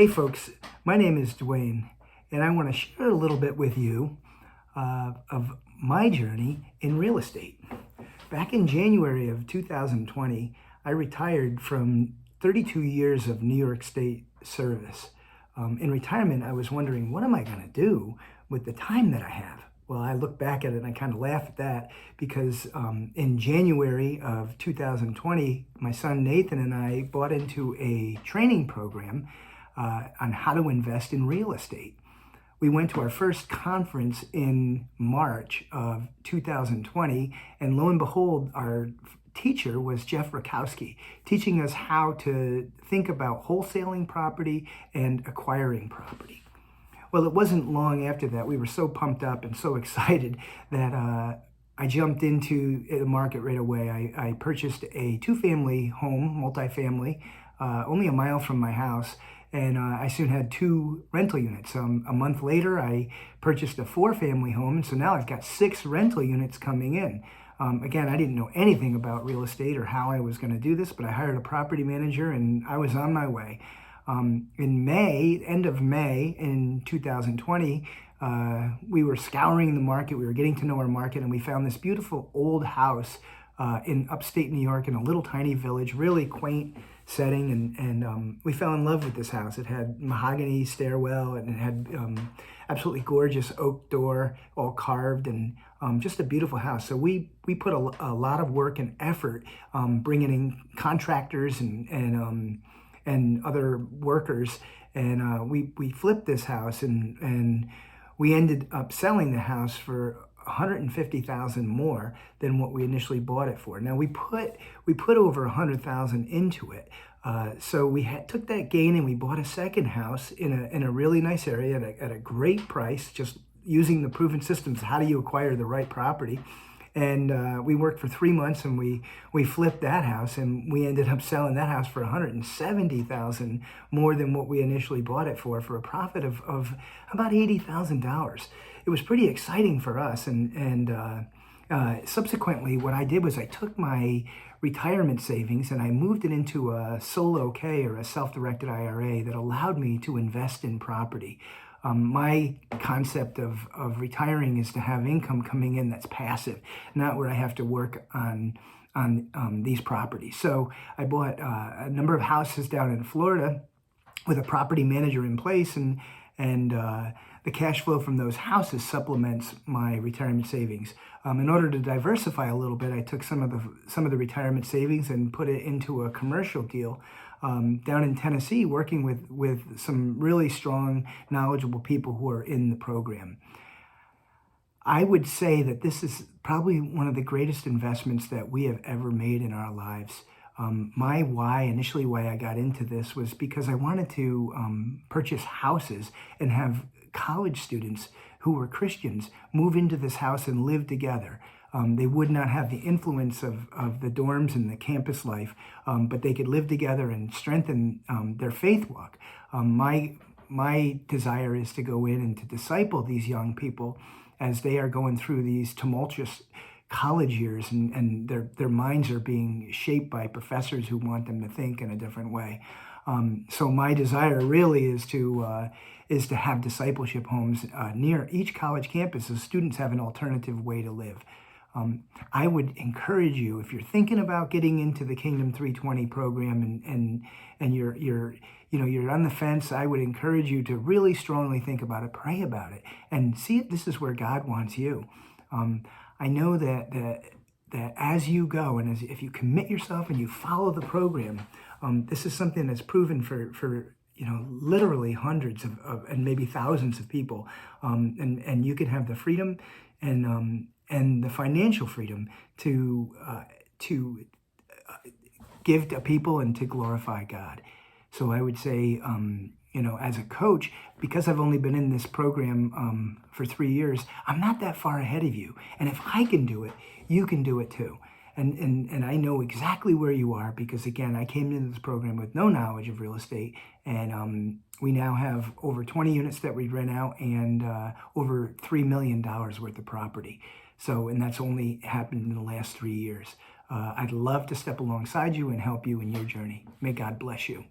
Hey folks, my name is Dwayne, and I want to share a little bit with you of my journey in real estate. Back in January of 2020, I retired from 32 years of New York State service. In retirement, I was wondering, what am I going to do with the time that I have? Well, I look back at it and I kind of laugh at that because in January of 2020, my son Nathan and I bought into a training program on how to invest in real estate. We went to our first conference in March of 2020, and lo and behold, our teacher was Jeff Rutkowski, teaching us how to think about wholesaling property and acquiring property. Well, it wasn't long after that. We were so pumped up and so excited that I jumped into the market right away. I purchased a two-family home, multifamily, only a mile from my house, and I soon had two rental units. A month later, I purchased a four-family home, and so now I've got 6 rental units coming in. Again, I didn't know anything about real estate or how I was going to do this, but I hired a property manager, and I was on my way. In May, end of May in 2020, we were scouring the market. We were getting to know our market, and we found this beautiful old house in upstate New York in a little tiny village, really quaint setting, and we fell in love with this house. It had mahogany stairwell, and it had absolutely gorgeous oak door, all carved, and just a beautiful house. So we put a lot of work and effort bringing in contractors and other workers, and we flipped this house, and we ended up selling the house for $150,000 more than what we initially bought it for. Now we put over $100,000 into it, so we took that gain and we bought a second house in a really nice area at a great price, just using the proven systems. How do you acquire the right property? And we worked for 3 months, and we flipped that house, and we ended up selling that house for $170,000 more than what we initially bought it for a profit of about $80,000. It was pretty exciting for us, and subsequently what I did was I took my retirement savings and I moved it into a solo K, or a self-directed IRA, that allowed me to invest in property. My concept of retiring is to have income coming in that's passive, not where I have to work on these properties. So I bought a number of houses down in Florida with a property manager in place, and the cash flow from those houses supplements my retirement savings. In order to diversify a little bit, I took some of the retirement savings and put it into a commercial deal down in Tennessee, working with some really strong, knowledgeable people who are in the program. I would say that this is probably one of the greatest investments that we have ever made in our lives. Initially why I got into this was because I wanted to purchase houses and have college students who were Christians move into this house and live together. They would not have the influence of the dorms and the campus life, but they could live together and strengthen their faith walk. My desire is to go in and to disciple these young people as they are going through these tumultuous college years, and their minds are being shaped by professors who want them to think in a different way. So my desire really is to have discipleship homes near each college campus, so students have an alternative way to live. I would encourage you, if you're thinking about getting into the Kingdom 320 program and you're on the fence, I would encourage you to really strongly think about it, pray about it, and see if this is where God wants you. I know that as you go, and if you commit yourself and you follow the program, this is something that's proven for literally hundreds of and maybe thousands of people, and you can have the freedom and the financial freedom to give to people and to glorify God. So I would say, as a coach, because I've only been in this program for 3 years, I'm not that far ahead of you. And if I can do it, you can do it too. And I know exactly where you are, because again, I came into this program with no knowledge of real estate, and we now have over 20 units that we rent out, and over $3 million worth of property. So, and that's only happened in the last 3 years. I'd love to step alongside you and help you in your journey. May God bless you.